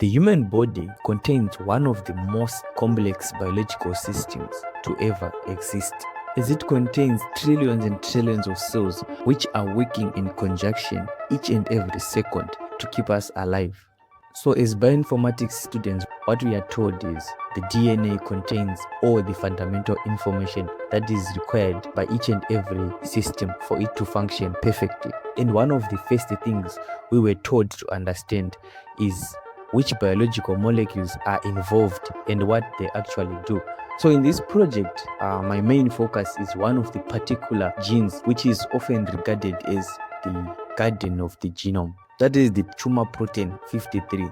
The human body contains one of the most complex biological systems to ever exist, as it contains trillions and trillions of cells which are working in conjunction each and every second to keep us alive. So as bioinformatics students, what we are told is the DNA contains all the fundamental information that is required by each and every system for it to function perfectly. And one of the first things we were told to understand is which biological molecules are involved and what they actually do. So in this project, my main focus is one of the particular genes which is often regarded as the guardian of the genome. That is the tumor protein 53.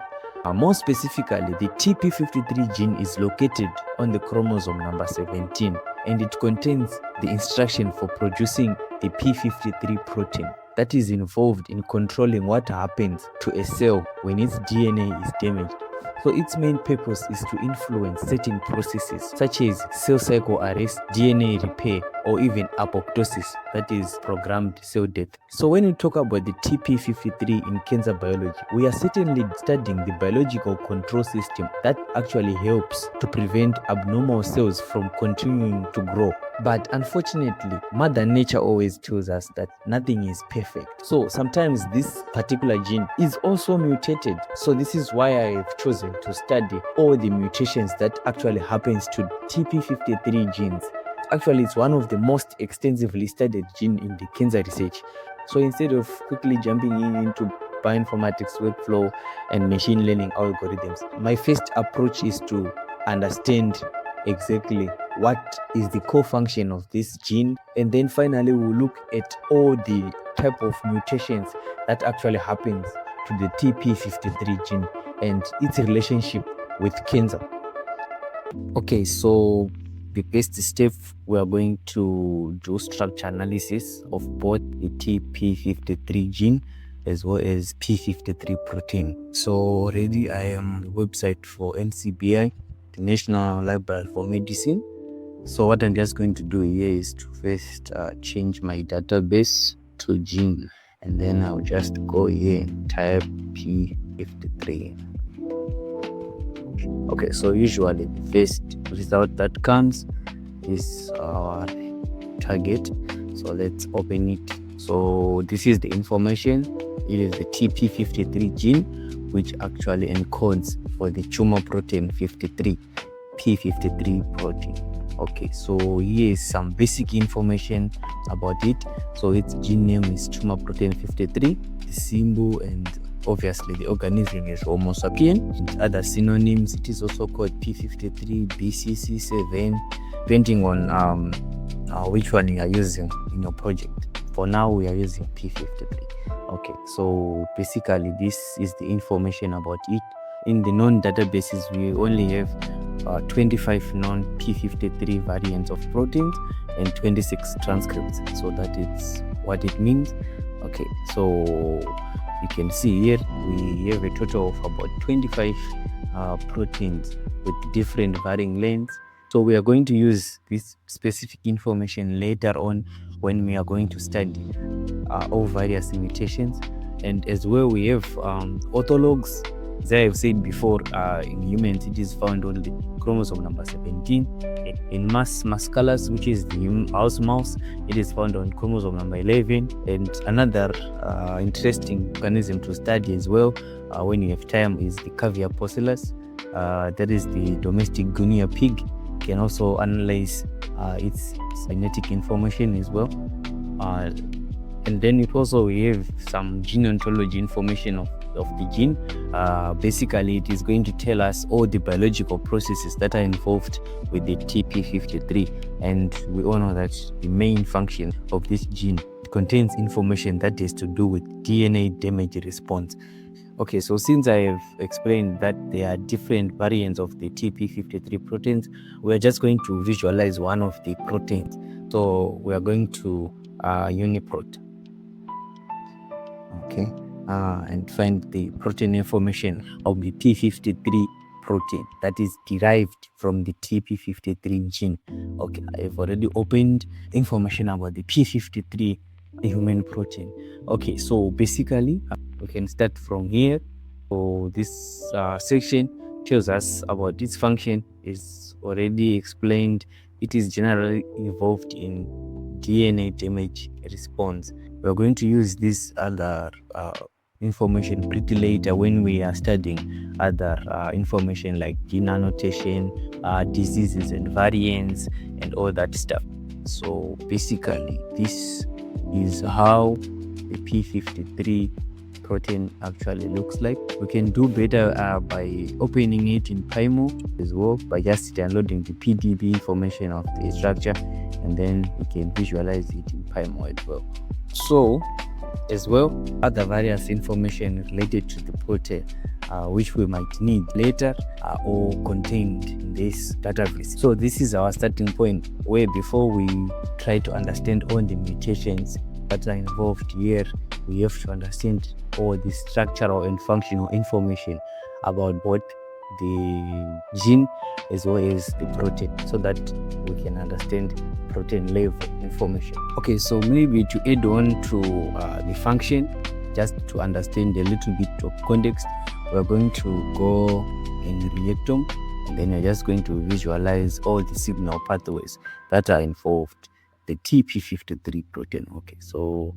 More specifically, the TP53 gene is located on the chromosome number 17, and it contains the instruction for producing the P53 protein that is involved in controlling what happens to a cell when its DNA is damaged. So its main purpose is to influence certain processes such as cell cycle arrest, DNA repair, or even apoptosis, that is programmed cell death. So when we talk about the TP53 in cancer biology, we are certainly studying the biological control system that actually helps to prevent abnormal cells from continuing to grow. But unfortunately, Mother Nature always tells us that nothing is perfect. So sometimes this particular gene is also mutated. So this is why I have chosen to study all the mutations that actually happens to TP53 genes. Actually, it's one of the most extensively studied gene in the cancer research. So instead of quickly jumping into bioinformatics workflow and machine learning algorithms, my first approach is to understand exactly what is the core function of this gene, and then finally we'll look at all the type of mutations that actually happens to the TP53 gene and its relationship with cancer. Okay, so the first step, we are going to do structure analysis of both the TP53 gene as well as P53 protein. So already I am on the website for NCBI, the National Library for Medicine. So what I'm just going to do here is to first change my database to gene, and then I'll just go here and type P53. Okay, so usually the first result that comes is our target. So let's open it. So this is the information. It is the TP53 gene, which actually encodes for the tumor protein 53, P53 protein. Okay, so here is some basic information about it. So its gene name is tumor protein 53, the symbol and obviously the organism is Homo sapien. And other synonyms, it is also called P53, BCC7, depending on which one you are using in your project. For now, we are using P53. Okay, so basically this is the information about it. In the known databases, we only have 25 known P53 variants of proteins and 26 transcripts. So that is what it means. Okay, so you can see here we have a total of about 25 proteins with different varying lengths. So we are going to use this specific information later on when we are going to study all various mutations. And as well, we have orthologs. As I have said before, in humans it is found on the chromosome number 17. In musculus, which is the house mouse, it is found on chromosome number 11. And another interesting organism to study as well, when you have time, is the caviar porcellus. That is the domestic guinea pig. You can also analyze its genetic information as well. And then we have some gene ontology information of the gene. Basically, it is going to tell us all the biological processes that are involved with the TP53. And we all know that the main function of this gene contains information that has to do with DNA damage response. Okay, so since I have explained that there are different variants of the TP53 proteins, we are just going to visualize one of the proteins. So we are going to UniProt. Okay, and find the protein information of the P53 protein that is derived from the TP53 gene. Okay, I've already opened information about the P53 human protein. Okay, so basically we can start from here. So this section tells us about this function is already explained. It is generally involved in DNA damage response. We're going to use this other information pretty later when we are studying other information like gene annotation, diseases and variants, and all that stuff. So basically, this is how the P53 protein actually looks like. We can do better by opening it in PyMo as well, by just downloading the PDB information of the structure, and then we can visualize it in PyMo as well. So as well, other various information related to the protein which we might need later are all contained in this database. So this is our starting point, where before we try to understand all the mutations that are involved here, we have to understand all the structural and functional information about both the gene as well as the protein, so that we can understand protein level information. Okay, so maybe to add on to the function, just to understand a little bit of context, we're going to go in Reactome, and then you're just going to visualize all the signal pathways that are involved, the TP53 protein. Okay, so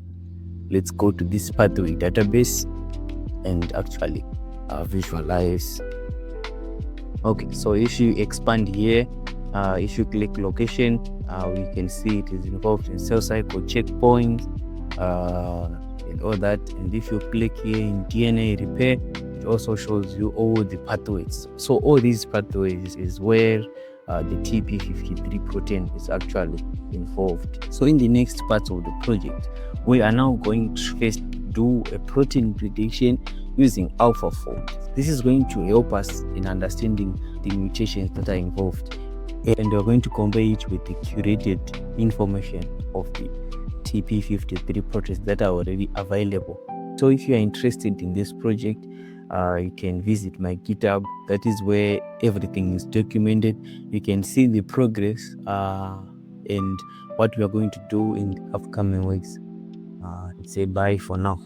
let's go to this pathway database and actually visualize. Okay, so if you expand here, if you click location, we can see it is involved in cell cycle checkpoints and all that. And if you click here in DNA repair, it also shows you all the pathways. So all these pathways is where the TP53 protein is actually involved. So in the next part of the project, we are now going to first do a protein prediction using AlphaFold. This is going to help us in understanding the mutations that are involved, and we're going to compare it with the curated information of the TP53 proteins that are already available. So if you are interested in this project, you can visit my GitHub. That is where everything is documented. You can see the progress and what we are going to do in the upcoming weeks. Say bye for now.